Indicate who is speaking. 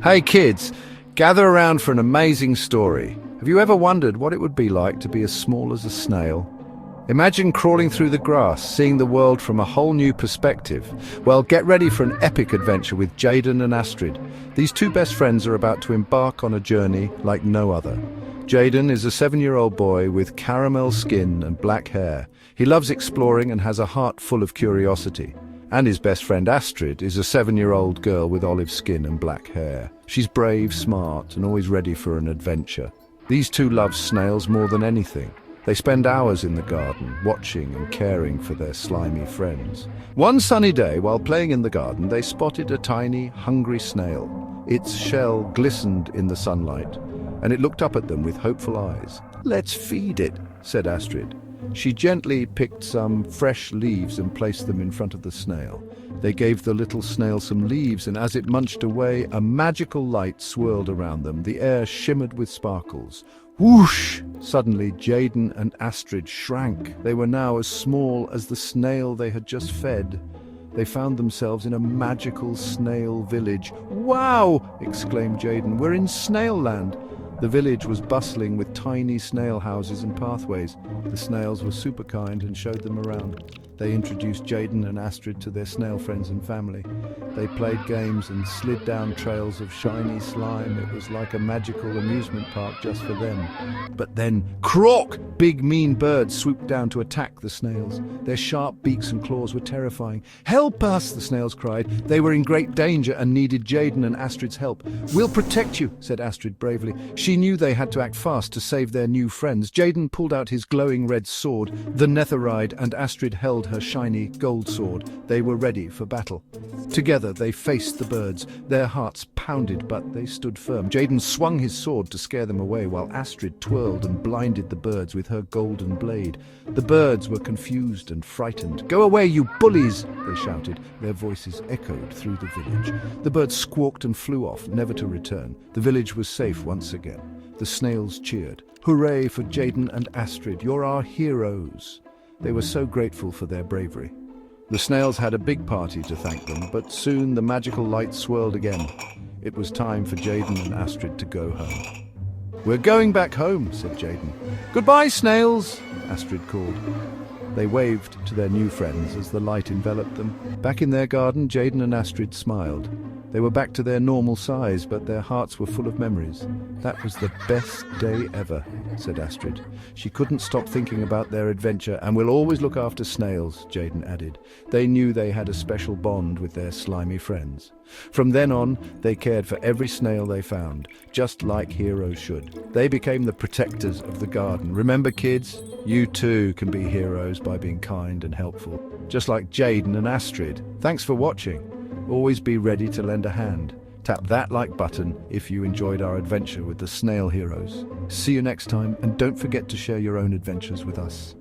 Speaker 1: Hey kids, gather around for an amazing story. Have you ever wondered what it would be like to be as small as a snail? Imagine crawling through the grass, seeing the world from a whole new perspective. Well, get ready for an epic adventure with Jayden and Astrid. These two best friends are about to embark on a journey like no other. Jayden is a 7-year-old boy with caramel skin and black hair. He loves exploring and has a heart full of curiosity. And his best friend Astrid is a 7-year-old girl with olive skin and black hair. She's brave, smart, and always ready for an adventure. These two love snails more than anything. They spend hours in the garden, watching and caring for their slimy friends. One sunny day, while playing in the garden, they spotted a tiny, hungry snail. Its shell glistened in the sunlight, and it looked up at them with hopeful eyes. "Let's feed it," said Astrid. She gently picked some fresh leaves and placed them in front of the snail. They gave the little snail some leaves, and as it munched away, a magical light swirled around them. The air shimmered with sparkles. Whoosh! Suddenly, Jayden and Astrid shrank. They were now as small as the snail they had just fed. They found themselves in a magical snail village. "Wow!" exclaimed Jayden. "We're in Snail Land." The village was bustling with tiny snail houses and pathways. The snails were super kind and showed them around. They introduced Jayden and Astrid to their snail friends and family. They played games and slid down trails of shiny slime. It was like a magical amusement park just for them. But then, croak! Big mean birds swooped down to attack the snails. Their sharp beaks and claws were terrifying. "Help us!" the snails cried. They were in great danger and needed Jayden and Astrid's help. "We'll protect you," said Astrid bravely. She knew they had to act fast to save their new friends. Jayden pulled out his glowing red sword, the Netherite, and Astrid held her shiny gold sword. They were ready for battle. Together they faced the birds. Their hearts pounded, but they stood firm. Jayden swung his sword to scare them away, while Astrid twirled and blinded the birds with her golden blade. The birds were confused and frightened. "Go away, you bullies!" they shouted. Their voices echoed through the village. The birds squawked and flew off, never to return. The village was safe once again. The snails cheered. "Hooray for Jayden and Astrid! You're our heroes!" They were so grateful for their bravery. The snails had a big party to thank them, but soon the magical light swirled again. It was time for Jayden and Astrid to go home. "We're going back home," said Jayden. "Goodbye, snails," Astrid called. They waved to their new friends as the light enveloped them. Back in their garden, Jayden and Astrid smiled. They were back to their normal size, but their hearts were full of memories. "That was the best day ever," said Astrid. She couldn't stop thinking about their adventure. "And we'll always look after snails," Jayden added. They knew they had a special bond with their slimy friends. From then on, they cared for every snail they found, just like heroes should. They became the protectors of the garden. Remember, kids, you too can be heroes by being kind and helpful, just like Jayden and Astrid. Thanks for watching. Always be ready to lend a hand. Tap that like button if you enjoyed our adventure with the snail heroes. See you next time, and don't forget to share your own adventures with us.